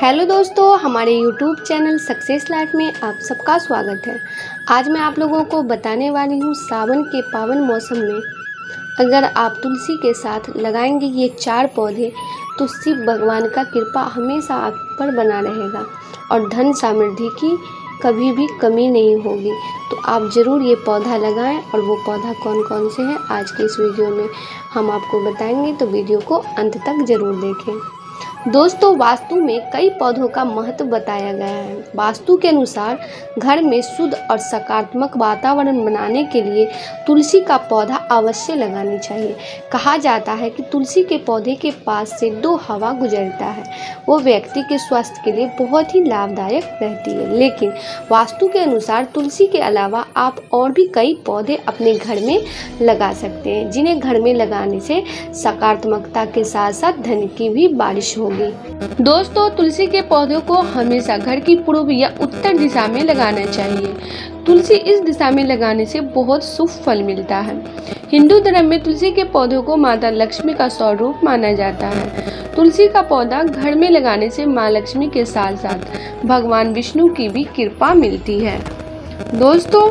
Hello दोस्तों, हमारे YouTube channel success life में आप सबका स्वागत है। आज मैं आप लोगों को बताने वाली हूँ सावन के पावन मौसम में अगर आप तुलसी के साथ लगाएंगे ये 4 पौधे तो शिव भगवान का कृपा हमेशा आप पर बना रहेगा और धन समृद्धि की कभी भी कमी नहीं होगी। तो आप ज़रूर ये पौधा लगाएं और वो पौधा कौन कौन से हैं आज के इस वीडियो में हम आपको बताएंगे, तो वीडियो को अंत तक ज़रूर देखें। दोस्तों, वास्तु में कई पौधों का महत्व बताया गया है। वास्तु के अनुसार घर में शुद्ध और सकारात्मक वातावरण बनाने के लिए तुलसी का पौधा अवश्य लगानी चाहिए। कहा जाता है कि तुलसी के पौधे के पास से 2 हवा गुजरता है, वो व्यक्ति के स्वास्थ्य के लिए बहुत ही लाभदायक रहती है। लेकिन वास्तु के अनुसार तुलसी के अलावा आप और भी कई पौधे अपने घर में लगा सकते हैं, जिन्हें घर में लगाने से सकारात्मकता के साथ साथ धन की भी बारिश हो। दोस्तों, तुलसी के पौधों को हमेशा घर की पूर्व या उत्तर दिशा में लगाना चाहिए। तुलसी इस दिशा में लगाने से बहुत शुभ फल मिलता है। हिंदू धर्म में तुलसी के पौधों को माता लक्ष्मी का स्वरूप माना जाता है। तुलसी का पौधा घर में लगाने से माँ लक्ष्मी के साथ साथ भगवान विष्णु की भी कृपा मिलती है। दोस्तों,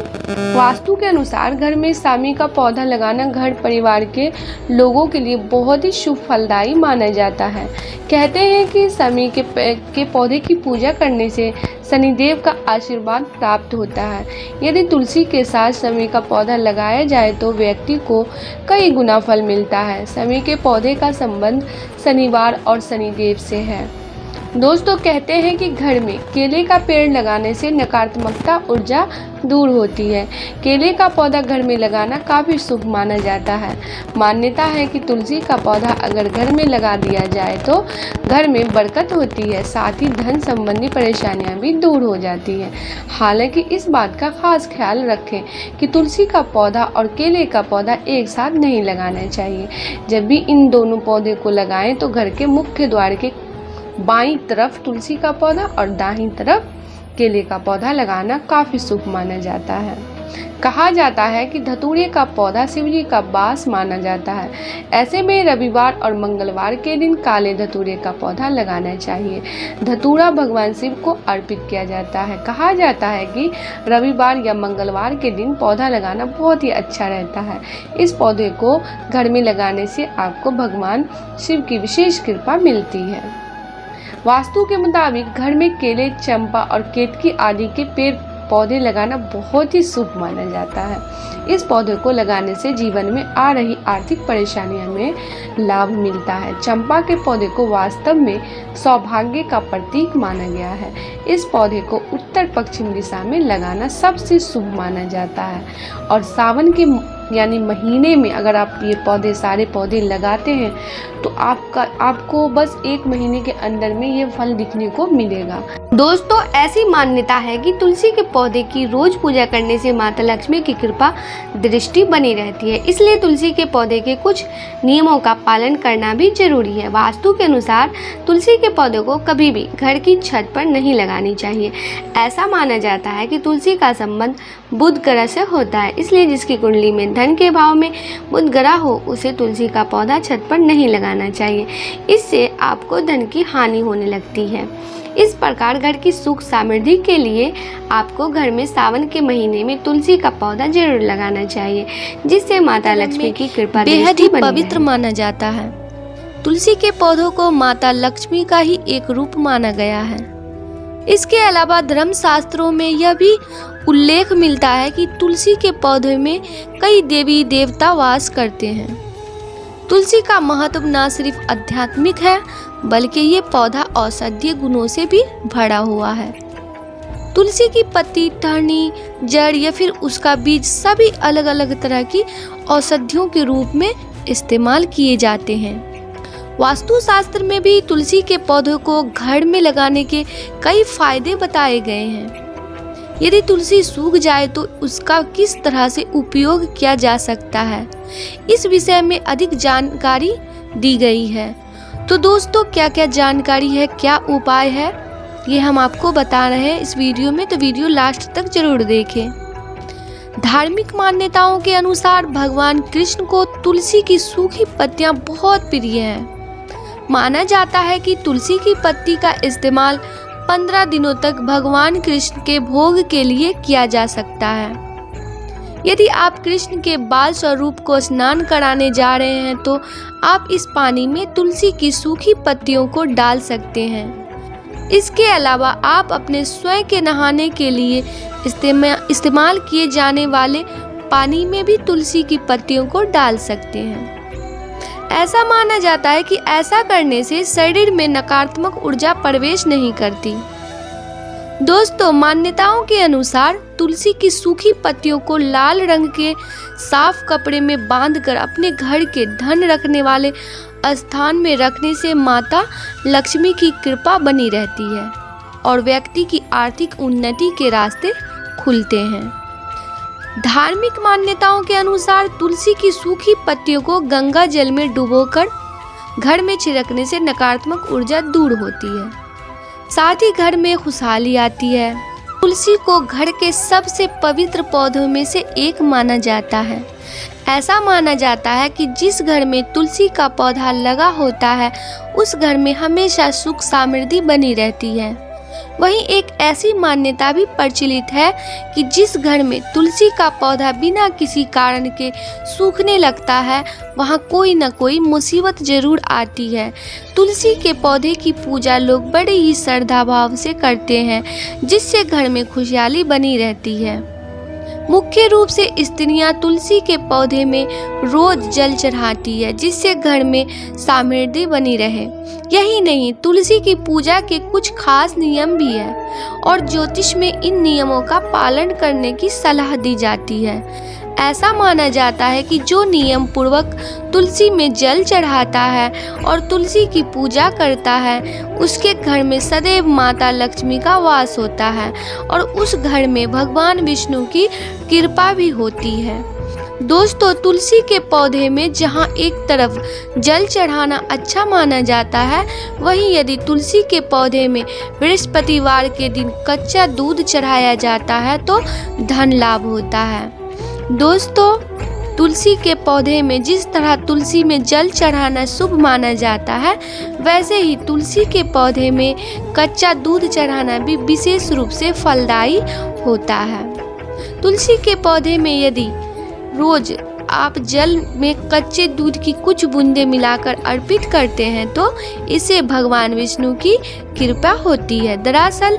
वास्तु के अनुसार घर में सामी का पौधा लगाना घर परिवार के लोगों के लिए बहुत ही शुभ फलदायी माना जाता है। कहते हैं कि सामी के पौधे की पूजा करने से शनिदेव का आशीर्वाद प्राप्त होता है। यदि तुलसी के साथ सामी का पौधा लगाया जाए तो व्यक्ति को कई गुना फल मिलता है। सामी के पौधे का संबंध शनिवार और शनिदेव से है। दोस्तों, कहते हैं कि घर में केले का पेड़ लगाने से नकारात्मकता ऊर्जा दूर होती है। केले का पौधा घर में लगाना काफ़ी शुभ माना जाता है। मान्यता है कि तुलसी का पौधा अगर घर में लगा दिया जाए तो घर में बरकत होती है, साथ ही धन संबंधी परेशानियां भी दूर हो जाती है। हालांकि इस बात का खास ख्याल रखें कि तुलसी का पौधा और केले का पौधा एक साथ नहीं लगाना चाहिए। जब भी इन दोनों पौधे को लगाएं तो घर के मुख्य द्वार के बाईं तरफ तुलसी का पौधा और दाहिनी तरफ केले का पौधा लगाना काफ़ी शुभ माना जाता है। कहा जाता है कि धतूरे का पौधा शिवजी का वास माना जाता है। ऐसे में रविवार और मंगलवार के दिन काले धतूरे का पौधा लगाना चाहिए। धतूरा भगवान शिव को अर्पित किया जाता है। कहा जाता है कि रविवार या मंगलवार के दिन पौधा लगाना बहुत ही अच्छा रहता है। इस पौधे को घर में लगाने से आपको भगवान शिव की विशेष कृपा मिलती है। वास्तु के मुताबिक घर में केले, चंपा और केतकी आदि के पेड़ पौधे लगाना बहुत ही शुभ माना जाता है। इस पौधे को लगाने से जीवन में आ रही आर्थिक परेशानियों में लाभ मिलता है। चंपा के पौधे को वास्तव में सौभाग्य का प्रतीक माना गया है। इस पौधे को उत्तर पश्चिम दिशा में लगाना सबसे शुभ माना जाता है और सावन के यानी महीने में अगर आप ये सारे पौधे लगाते हैं तो आपको बस 1 महीने के अंदर में ये फल दिखने को मिलेगा। दोस्तों, ऐसी मान्यता है कि तुलसी के पौधे की रोज पूजा करने से माता लक्ष्मी की कृपा दृष्टि बनी रहती है, इसलिए तुलसी के पौधे के कुछ नियमों का पालन करना भी जरूरी है। वास्तु के अनुसार तुलसी के पौधे को कभी भी घर की छत पर नहीं लगानी चाहिए। ऐसा माना जाता है कि तुलसी का संबंध बुध ग्रह से होता है, इसलिए जिसकी कुंडली में धन के भाव में बुध ग्रह हो उसे तुलसी का पौधा छत पर नहीं लगाना चाहिए। इससे आपको धन की हानि होने लगती है। इस प्रकार घर की सुख समृद्धि के लिए आपको घर में सावन के महीने में तुलसी का पौधा जरूर लगाना चाहिए, जिससे माता लक्ष्मी की कृपा बेहद ही पवित्र माना जाता है। तुलसी के पौधों को माता लक्ष्मी का ही एक रूप माना गया है। इसके अलावा धर्म शास्त्रों में यह भी उल्लेख मिलता है कि तुलसी के पौधे में कई देवी देवता वास करते हैं। तुलसी का महत्व न सिर्फ आध्यात्मिक है बल्कि ये पौधा औषधीय गुणों से भी भरा हुआ है। तुलसी की पत्ती, टहनी, जड़ या फिर उसका बीज सभी अलग अलग तरह की औषधियों के रूप में इस्तेमाल किए जाते हैं। वास्तु शास्त्र में भी तुलसी के पौधों को घर में लगाने के कई फायदे बताए गए हैं। यदि तुलसी सूख जाए तो उसका किस तरह से उपयोग किया जा सकता है, इस विषय में अधिक जानकारी दी गई है। तो दोस्तों, क्या क्या जानकारी है, क्या उपाय है, ये हम आपको बता रहे हैं इस वीडियो में, तो वीडियो लास्ट तक जरूर देखें। धार्मिक मान्यताओं के अनुसार भगवान कृष्ण को तुलसी की सूखी पत्तियां बहुत प्रिय हैं। माना जाता है कि तुलसी की पत्ती का इस्तेमाल 15 दिनों तक भगवान कृष्ण के भोग के लिए किया जा सकता है। यदि आप कृष्ण के बाल स्वरूप को स्नान कराने जा रहे हैं तो आप इस पानी में तुलसी की सूखी पत्तियों को डाल सकते हैं। इसके अलावा आप अपने स्वयं के नहाने के लिए इस्तेमाल किए जाने वाले पानी में भी तुलसी की पत्तियों को डाल सकते हैं। ऐसा माना जाता है कि ऐसा करने से शरीर में नकारात्मक ऊर्जा प्रवेश नहीं करती। दोस्तों, मान्यताओं के अनुसार तुलसी की सूखी पत्तियों को लाल रंग के साफ कपड़े में बांधकर अपने घर के धन रखने वाले स्थान में रखने से माता लक्ष्मी की कृपा बनी रहती है और व्यक्ति की आर्थिक उन्नति के रास्ते खुलते हैं। धार्मिक मान्यताओं के अनुसार तुलसी की सूखी पत्तियों को गंगा जल में डुबोकर घर में छिड़कने से नकारात्मक ऊर्जा दूर होती है, साथ ही घर में खुशहाली आती है। तुलसी को घर के सबसे पवित्र पौधों में से एक माना जाता है। ऐसा माना जाता है कि जिस घर में तुलसी का पौधा लगा होता है उस घर में हमेशा सुख समृद्धि बनी रहती है। वहीं एक ऐसी मान्यता भी प्रचलित है कि जिस घर में तुलसी का पौधा बिना किसी कारण के सूखने लगता है वहाँ कोई न कोई मुसीबत जरूर आती है। तुलसी के पौधे की पूजा लोग बड़े ही श्रद्धा भाव से करते हैं, जिससे घर में खुशहाली बनी रहती है। मुख्य रूप से स्त्रियां तुलसी के पौधे में रोज जल चढ़ाती है, जिससे घर में समृद्धि बनी रहे। यही नहीं, तुलसी की पूजा के कुछ खास नियम भी है और ज्योतिष में इन नियमों का पालन करने की सलाह दी जाती है। ऐसा माना जाता है कि जो नियम पूर्वक तुलसी में जल चढ़ाता है और तुलसी की पूजा करता है उसके घर में सदैव माता लक्ष्मी का वास होता है और उस घर में भगवान विष्णु की कृपा भी होती है। दोस्तों, तुलसी के पौधे में जहाँ एक तरफ जल चढ़ाना अच्छा माना जाता है, वहीं यदि तुलसी के पौधे में बृहस्पतिवार के दिन कच्चा दूध चढ़ाया जाता है तो धन लाभ होता है। दोस्तों, तुलसी के पौधे में जिस तरह तुलसी में जल चढ़ाना शुभ माना जाता है, वैसे ही तुलसी के पौधे में कच्चा दूध चढ़ाना भी विशेष रूप से फलदायी होता है। तुलसी के पौधे में यदि रोज आप जल में कच्चे दूध की कुछ बूंदें मिलाकर अर्पित करते हैं तो इसे भगवान विष्णु की कृपा होती है। दरअसल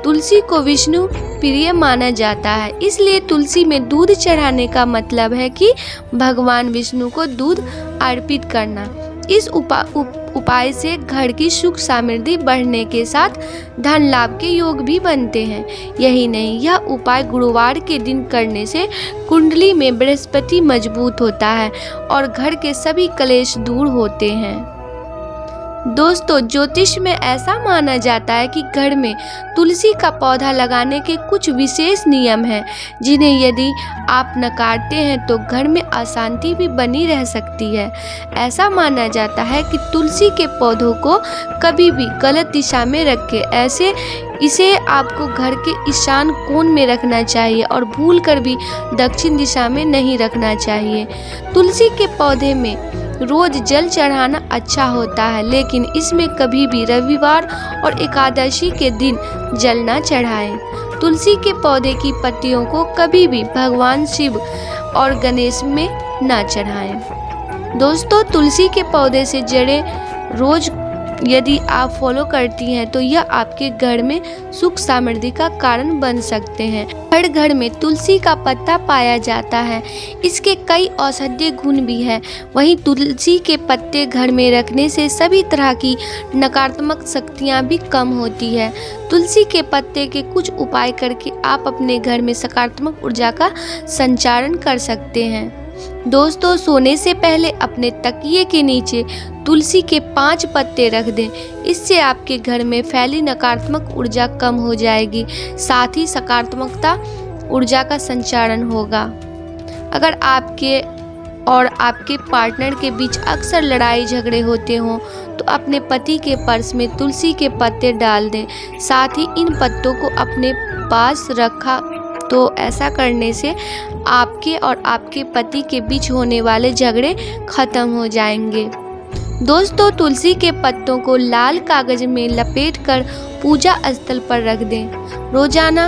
तुलसी को विष्णु प्रिय माना जाता है, इसलिए तुलसी में दूध चढ़ाने का मतलब है कि भगवान विष्णु को दूध अर्पित करना। इस उपाय से घर की सुख समृद्धि बढ़ने के साथ धन लाभ के योग भी बनते हैं। यही नहीं, यह उपाय गुरुवार के दिन करने से कुंडली में बृहस्पति मजबूत होता है और घर के सभी कलेश दूर होते हैं। दोस्तों, ज्योतिष में ऐसा माना जाता है कि घर में तुलसी का पौधा लगाने के कुछ विशेष नियम हैं, जिन्हें यदि आप नकारते हैं तो घर में अशांति भी बनी रह सकती है। ऐसा माना जाता है कि तुलसी के पौधों को कभी भी गलत दिशा में रखें। इसे आपको घर के ईशान कोण में रखना चाहिए और भूलकर भी दक्षिण दिशा में नहीं रखना चाहिए। तुलसी के पौधे में रोज जल चढ़ाना अच्छा होता है, लेकिन इसमें कभी भी रविवार और एकादशी के दिन जल न चढ़ाएं। तुलसी के पौधे की पत्तियों को कभी भी भगवान शिव और गणेश में न चढ़ाएं। दोस्तों, तुलसी के पौधे से जड़ें रोज यदि आप फॉलो करती हैं तो यह आपके घर में सुख समृद्धि का कारण बन सकते हैं। हर घर में तुलसी का पत्ता पाया जाता है, इसके कई औषधीय गुण भी हैं। वहीं तुलसी के पत्ते घर में रखने से सभी तरह की नकारात्मक शक्तियां भी कम होती है। तुलसी के पत्ते के कुछ उपाय करके आप अपने घर में सकारात्मक ऊर्जा का संचारण कर सकते हैं। दोस्तों, सोने से पहले अपने तकिए के नीचे तुलसी के 5 पत्ते रख दें। इससे आपके घर में फैली नकारात्मक ऊर्जा कम हो जाएगी, साथ ही सकारात्मकता ऊर्जा का संचारण होगा। अगर आपके और आपके पार्टनर के बीच अक्सर लड़ाई झगड़े होते हों तो अपने पति के पर्स में तुलसी के पत्ते डाल दें, साथ ही इन पत्तों को अपने पास रखा तो ऐसा करने से आपके और आपके पति के बीच होने वाले झगड़े खत्म हो जाएंगे। दोस्तों, तुलसी के पत्तों को लाल कागज में लपेटकर पूजा स्थल पर रख दें। रोजाना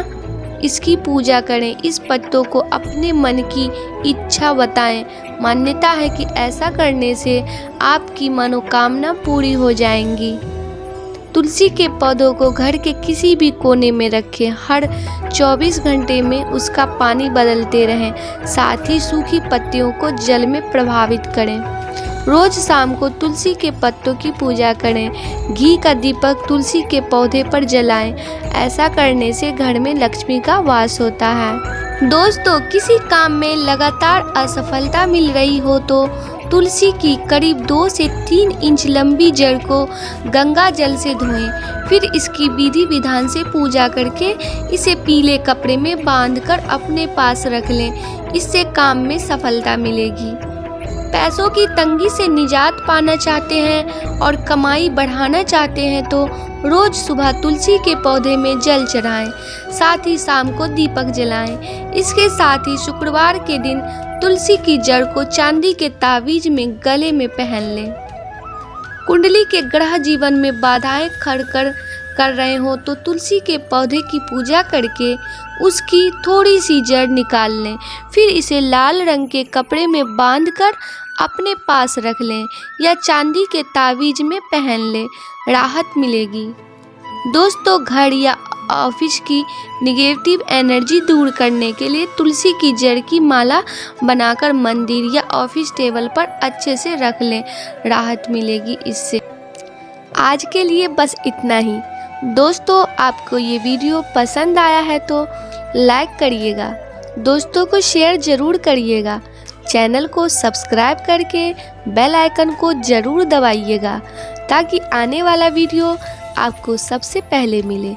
इसकी पूजा करें। इस पत्तों को अपने मन की इच्छा बताएं। मान्यता है कि ऐसा करने से आपकी मनोकामना पूरी हो जाएंगी। तुलसी के पौधों को घर के किसी भी कोने में रखें। हर 24 घंटे में उसका पानी बदलते रहें। साथ ही सूखी पत्तियों को जल में प्रभावित करें। रोज शाम को तुलसी के पत्तों की पूजा करें। घी का दीपक तुलसी के पौधे पर जलाएं। ऐसा करने से घर में लक्ष्मी का वास होता है। दोस्तों, किसी काम में लगातार असफलता मिल रही हो तो तुलसी की करीब 2 से 3 इंच लंबी जड़ को गंगा जल से धोएं। फिर इसकी विधि विधान से पूजा करके इसे पीले कपड़े में बांधकर अपने पास रख लें। इससे काम में सफलता मिलेगी। पैसों की तंगी से निजात पाना चाहते हैं और कमाई बढ़ाना चाहते हैं तो रोज सुबह तुलसी के पौधे में जल चढ़ाएं। साथ ही शाम को दीपक जलाएं। इसके साथ ही शुक्रवार के दिन तुलसी की जड़ को चांदी के तावीज में गले में पहन लें। कुंडली के ग्रह जीवन में बाधाएं खड़ कर रहे हो तो तुलसी के पौधे की पूजा करके उसकी थोड़ी सी जड़ निकाल लें। फिर इसे लाल रंग के कपड़े में बांधकर अपने पास रख लें या चांदी के तावीज में पहन लें। राहत मिलेगी। दोस्तों, घर या ऑफिस की निगेटिव एनर्जी दूर करने के लिए तुलसी की जड़ की माला बनाकर मंदिर या ऑफिस टेबल पर अच्छे से रख लें। राहत मिलेगी इससे। आज के लिए बस इतना ही। दोस्तों, आपको ये वीडियो पसंद आया है तो लाइक करिएगा। दोस्तों को शेयर ज़रूर करिएगा। चैनल को सब्सक्राइब करके बेल आइकन को ज़रूर दबाइएगा ताकि आने वाला वीडियो आपको सबसे पहले मिले।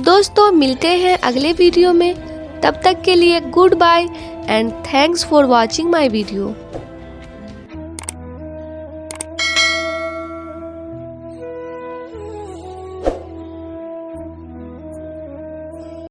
दोस्तों, मिलते हैं अगले वीडियो में। तब तक के लिए goodbye and thanks for watching my video.